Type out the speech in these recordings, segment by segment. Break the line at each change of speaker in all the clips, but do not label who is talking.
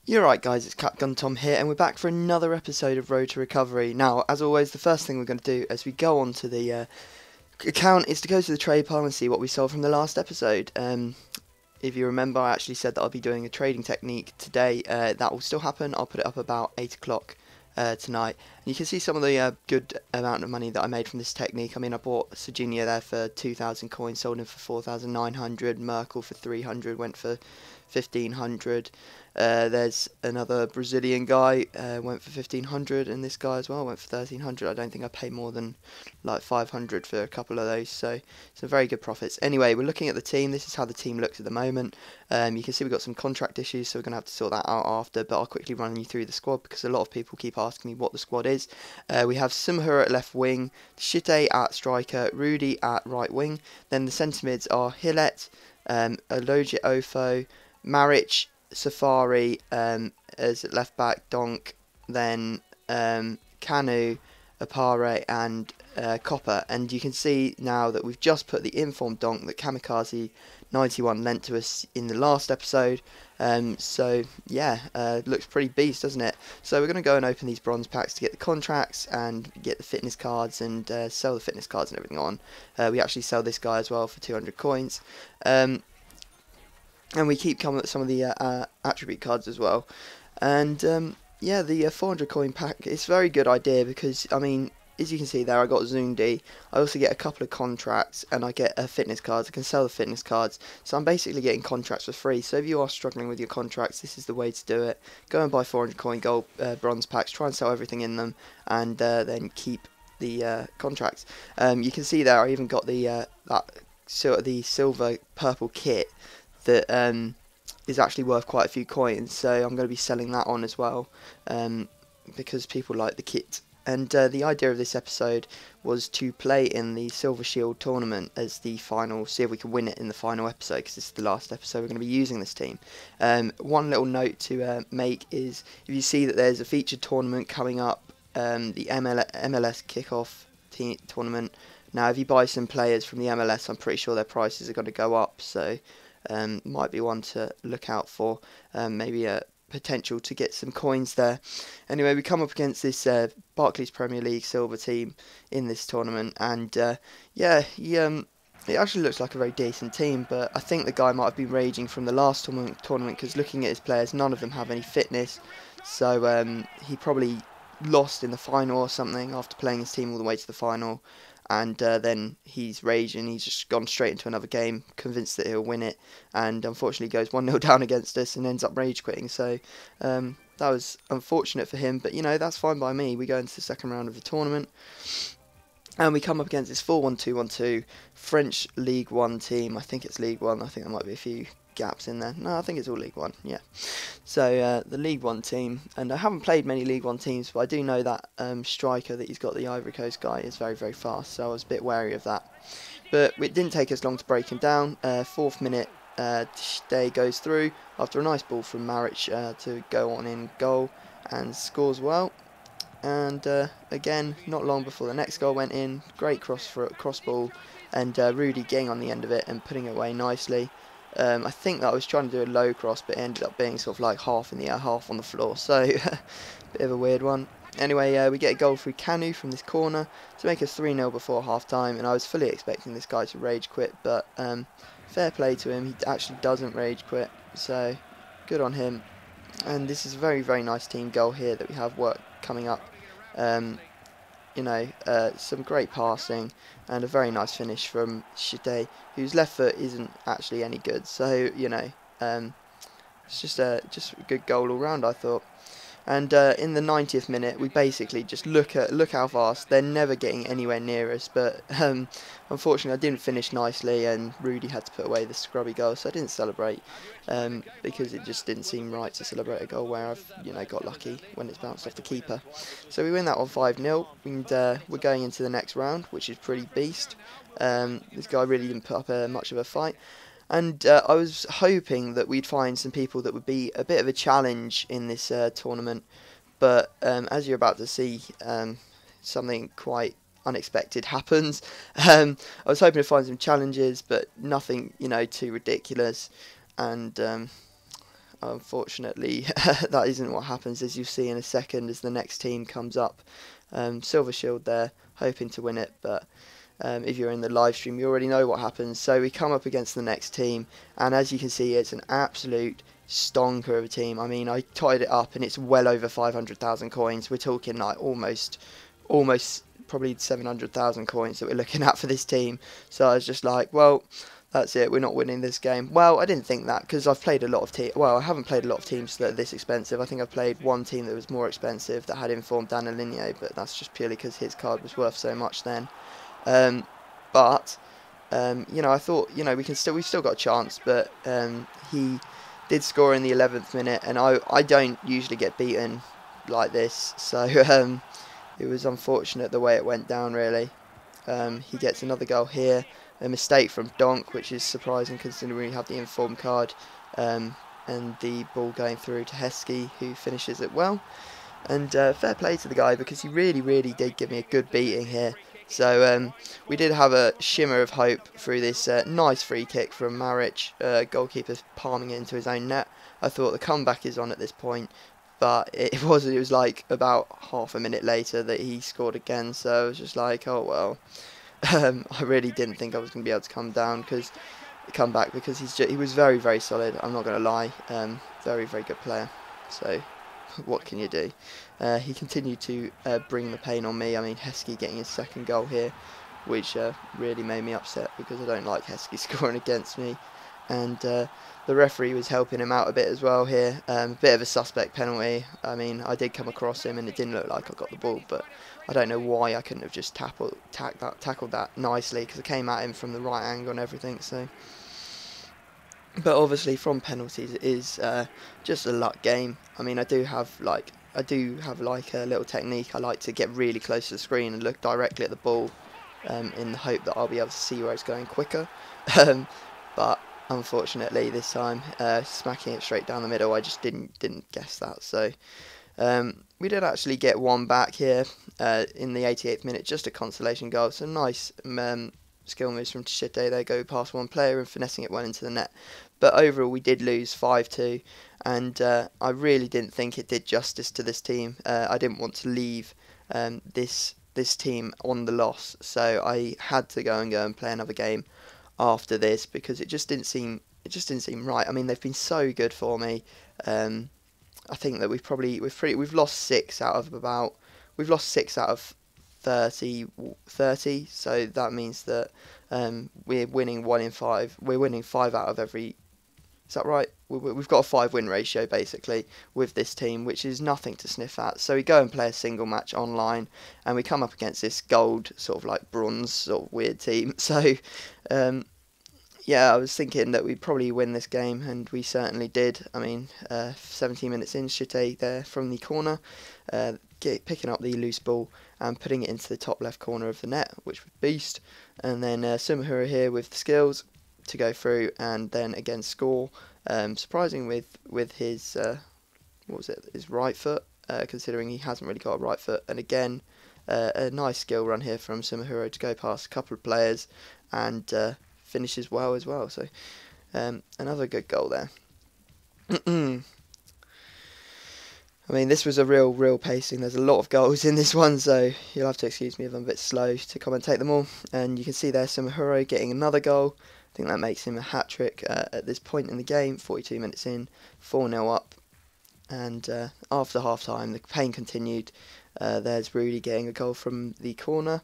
You're right, guys, it's Capgun Tom here, and we're back for another episode of Road to Recovery. Now, as always, the first thing we're going to do as we go on to the account is to go to the trade pile and see what we sold from the last episode. If you remember, I actually said that I'll be doing a trading technique today. That will still happen. I'll put it up about 8 o'clock tonight. And you can see some of the good amount of money that I made from this technique. I mean, I bought Serginia there for 2,000 coins, sold him for 4,900. Merkel for 300, went for 1,500. There's another Brazilian guy, went for 1,500, and this guy as well went for 1,300. I don't think I paid more than like 500 for a couple of those, so some very good profits. Anyway, we're looking at the team. This is how the team looks at the moment. You can see we've got some contract issues, so we're going to have to sort that out after, but I'll quickly run you through the squad because a lot of people keep asking me what the squad is. We have Simhur at left wing, Shite at striker, Rudy at right wing. Then the centre mids are Hillet, Aloje Ofo, Maric, Safari as left back, Donk, then Kanu, Apare and Copper. And you can see now that we've just put the informed Donk that Kamikaze 91 lent to us in the last episode. So yeah, looks pretty beast, doesn't it? So we're going to go and open these bronze packs to get the contracts and get the fitness cards and sell the fitness cards and everything on. We actually sell this guy as well for 200 coins. And we keep coming with some of the attribute cards as well. And yeah, the 400 coin pack is a very good idea because, I mean, as you can see there, I got Zundi. I also get a couple of contracts and I get fitness cards. I can sell the fitness cards. So I'm basically getting contracts for free. So if you are struggling with your contracts, this is the way to do it. Go and buy 400 coin gold bronze packs. Try and sell everything in them and then keep the contracts. You can see there I even got the the silver purple kit that is actually worth quite a few coins, so I'm going to be selling that on as well because people like the kit. And the idea of this episode was to play in the Silver Shield tournament as the final, see if we can win it in the final episode, because this is the last episode we're going to be using this team. One little note to make is, if you see that there's a featured tournament coming up, the MLS kickoff tournament. Now if you buy some players from the MLS, I'm pretty sure their prices are going to go up, so might be one to look out for. Maybe a potential to get some coins there. Anyway, we come up against this Barclays Premier League silver team in this tournament, and yeah, it actually looks like a very decent team, but I think the guy might have been raging from the last tournament because looking at his players, none of them have any fitness, so he probably lost in the final or something after playing his team all the way to the final. And then he's raging, he's just gone straight into another game, convinced that he'll win it, and unfortunately goes 1-0 down against us and ends up rage quitting. So that was unfortunate for him, but you know, that's fine by me. We go into the second round of the tournament, and we come up against this 4-1-2-1-2 French League 1 team. I think it's League 1, I think there might be a few gaps in there. No, I think it's all League 1, yeah. So the League 1 team, and I haven't played many League 1 teams, but I do know that striker that he's got, the Ivory Coast guy, is very, very fast, so I was a bit wary of that. But it didn't take us long to break him down. 4th minute, Day goes through after a nice ball from Maric to go on in goal and scores well. And again, not long before the next goal went in, great cross ball, and Rudy getting on the end of it and putting it away nicely. I think that I was trying to do a low cross, but it ended up being sort of like half in the air, half on the floor, so bit of a weird one. Anyway, we get a goal through Kanu from this corner to make us 3-0 before half time, and I was fully expecting this guy to rage quit, but fair play to him, he actually doesn't rage quit, so good on him. And this is a very, very nice team goal here that we have work coming up. You know, some great passing and a very nice finish from Shite, whose left foot isn't actually any good. So you know, it's just a good goal all round, I thought. And in the 90th minute, we basically just look how fast they're never getting anywhere near us. But unfortunately, I didn't finish nicely, and Rudy had to put away the scrubby goal, so I didn't celebrate because it just didn't seem right to celebrate a goal where I've got lucky when it's bounced off the keeper. So we win that on 5-0, and we're going into the next round, which is pretty beast. This guy really didn't put up much of a fight. And I was hoping that we'd find some people that would be a bit of a challenge in this tournament. But as you're about to see, something quite unexpected happens. I was hoping to find some challenges, but nothing, too ridiculous. And unfortunately, that isn't what happens, as you'll see in a second as the next team comes up. Silver Shield there, hoping to win it, but if you're in the live stream, you already know what happens. So we come up against the next team, and as you can see, it's an absolute stonker of a team. I mean, I tied it up, and it's well over 500,000 coins. We're talking like almost probably 700,000 coins that we're looking at for this team. So I was just like, well, that's it, we're not winning this game. Well, I didn't think that, because I've played a lot of I haven't played a lot of teams that are this expensive. I think I've played one team that was more expensive that had informed Danalinho, but that's just purely because his card was worth so much then. But you know, I thought, you know, we've still got a chance, but he did score in the 11th minute, and I don't usually get beaten like this, so it was unfortunate the way it went down, really. He gets another goal here. A mistake from Donk, which is surprising considering we have the inform card, and the ball going through to Heskey, who finishes it well. And fair play to the guy, because he really did give me a good beating here. So we did have a shimmer of hope through this nice free kick from Maric, goalkeeper palming it into his own net. I thought the comeback is on at this point, but it was like about half a minute later that he scored again. So I was just like, oh well. I really didn't think I was going to be able to come back, because he was very solid. I'm not going to lie, very good player. So what can you do? He continued to bring the pain on me. I mean, Heskey getting his second goal here, which really made me upset, because I don't like Heskey scoring against me. And the referee was helping him out a bit as well here. A bit of a suspect penalty. I mean, I did come across him and it didn't look like I got the ball, but I don't know why I couldn't have just tackled that nicely, because I came at him from the right angle and everything. So, but obviously from penalties it is just a luck game. I mean, I do have like a little technique. I like to get really close to the screen and look directly at the ball, in the hope that I'll be able to see where it's going quicker. But unfortunately this time, smacking it straight down the middle, I just didn't guess that. So we did actually get one back here in the 88th minute, just a consolation goal. So nice skill moves from Tshite. They go past one player and finessing it well into the net. But overall we did lose 5-2, and I really didn't think it did justice to this team. I didn't want to leave this team on the loss, so I had to go and play another game after this, because it just didn't seem right. I mean, they've been so good for me. I think that we've lost 6 out of 30, so that means that we're winning 1 in 5. We're winning 5 out of every. Is that right? We've got a 5-win ratio basically with this team, which is nothing to sniff at. So we go and play a single match online, and we come up against this gold, sort of like bronze, sort of weird team. So yeah, I was thinking that we'd probably win this game, and we certainly did. I mean, 17 minutes in, Chite there from the corner, picking up the loose ball and putting it into the top left corner of the net, which was beast. And then Sumahura here with the skills to go through and then again score. Surprising with his his right foot, considering he hasn't really got a right foot. And again, a nice skill run here from Sumahura to go past a couple of players and finishes well as well. So another good goal there. I mean, this was a real pacing. There's a lot of goals in this one, so you'll have to excuse me if I'm a bit slow to commentate them all. And you can see there Sumahura getting another goal. I think that makes him a hat-trick at this point in the game. 42 minutes in, 4-0 up. And after half-time, the pain continued. There's Rudy getting a goal from the corner.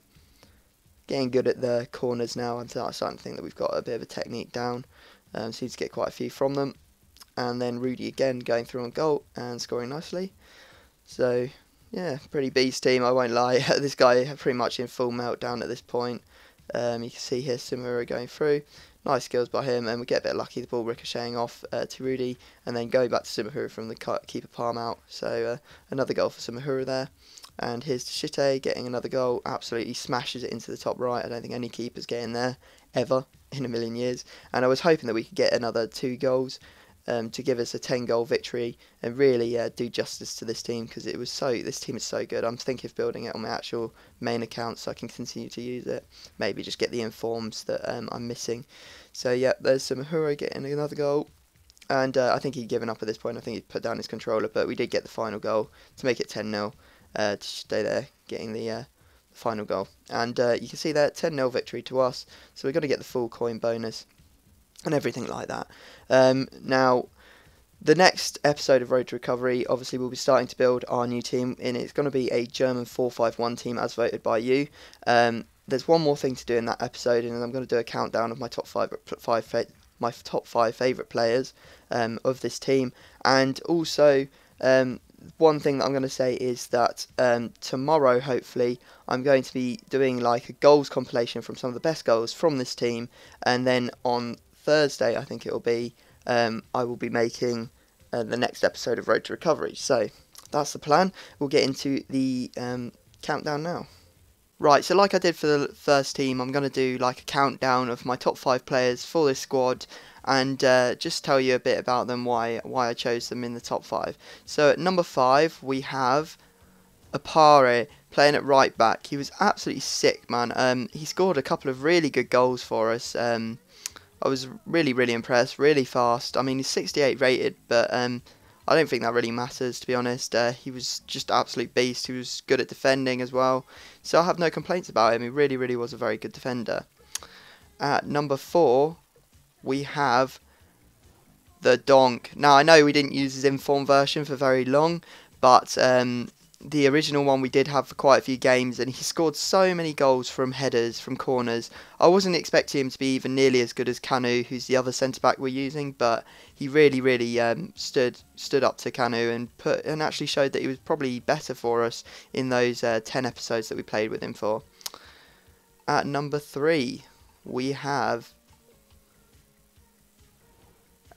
Getting good at the corners now. I'm starting to think that we've got a bit of a technique down. Seems to get quite a few from them. And then Rudy again going through on goal and scoring nicely. So, yeah, pretty beast team, I won't lie. This guy pretty much in full meltdown at this point. You can see here Sumahura going through. Nice skills by him, and we get a bit lucky, the ball ricocheting off to Rudy, and then going back to Sumahura from the keeper palm out. So another goal for Sumahura there. And here's Tshite getting another goal, absolutely smashes it into the top right. I don't think any keeper's getting there, ever, in a million years. And I was hoping that we could get another 2 goals to give us a 10-goal victory and really do justice to this team, because this team is so good. I'm thinking of building it on my actual main account so I can continue to use it. Maybe just get the informs that I'm missing. So yeah, there's Sumahura getting another goal. And I think he'd given up at this point. I think he'd put down his controller, but we did get the final goal to make it 10-0, to stay there, getting the final goal. And you can see there, 10-0 victory to us, so we're going to get the full coin bonus and everything like that. Now, the next episode of Road to Recovery, obviously we'll be starting to build our new team, and it's going to be a German 4-5-1 team as voted by you. There's one more thing to do in that episode, and I'm going to do a countdown of my top five favourite players of this team. And also, one thing that I'm going to say is that tomorrow, hopefully, I'm going to be doing like a goals compilation from some of the best goals from this team, and then on Thursday, I think it will be, I will be making the next episode of Road to Recovery. So that's the plan. We'll get into the countdown now. Right, so like I did for the first team, I'm going to do like a countdown of my top 5 players for this squad, and just tell you a bit about them, why I chose them in the top 5. So at number 5 we have Apare playing at right back. He was absolutely sick, man. He scored a couple of really good goals for us. I was really impressed, really fast. I mean, he's 68 rated, but I don't think that really matters, to be honest. He was just absolute beast. He was good at defending as well, so I have no complaints about him. He really was a very good defender. At number 4, we have the Donk. Now, I know we didn't use his informed version for very long, but the original one we did have for quite a few games, and he scored so many goals from headers, from corners. I wasn't expecting him to be even nearly as good as Kanu, who's the other centre-back we're using, but he really stood up to Kanu and actually showed that he was probably better for us in those 10 episodes that we played with him for. At number 3, we have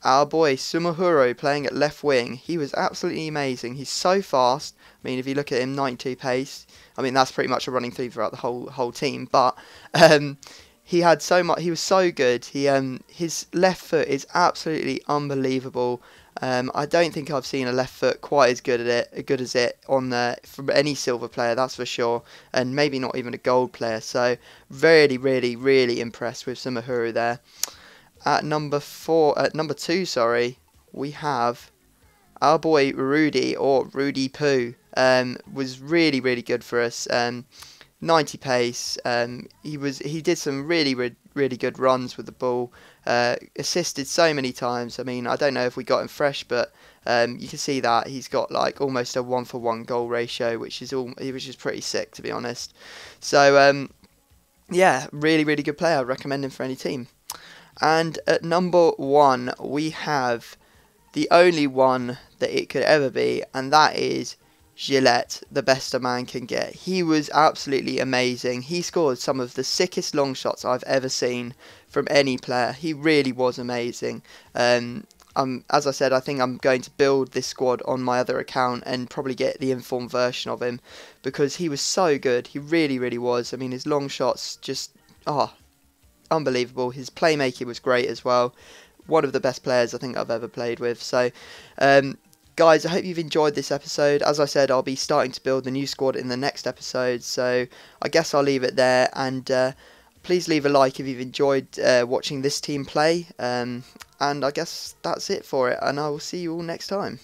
our boy Sumahuro playing at left wing. He was absolutely amazing. He's so fast. I mean, if you look at him, 92 pace. I mean, that's pretty much a running theme throughout the whole team. But he had so much. He was so good. His left foot is absolutely unbelievable. I don't think I've seen a left foot quite as good as it from any silver player, that's for sure, and maybe not even a gold player. So really impressed with Sumahuro there. At number 2, sorry, we have our boy Rudy, or Rudy Poo. Was really good for us. 90 pace. He did some really good runs with the ball. Assisted so many times. I mean, I don't know if we got him fresh, but you can see that he's got like almost a 1-for-1 goal ratio, which is pretty sick, to be honest. So yeah, really good player. I'd recommend him for any team. And at number 1, we have the only one that it could ever be, and that is Gillette, the best a man can get. He was absolutely amazing. He scored some of the sickest long shots I've ever seen from any player. He really was amazing. As I said, I think I'm going to build this squad on my other account and probably get the informed version of him, because he was so good. He really was. I mean, his long shots just unbelievable. His playmaking was great as well. One of the best players I think I've ever played with. So guys, I hope you've enjoyed this episode. As I said, I'll be starting to build the new squad in the next episode, so I guess I'll leave it there. And please leave a like if you've enjoyed watching this team play, and I guess that's it for it, and I will see you all next time.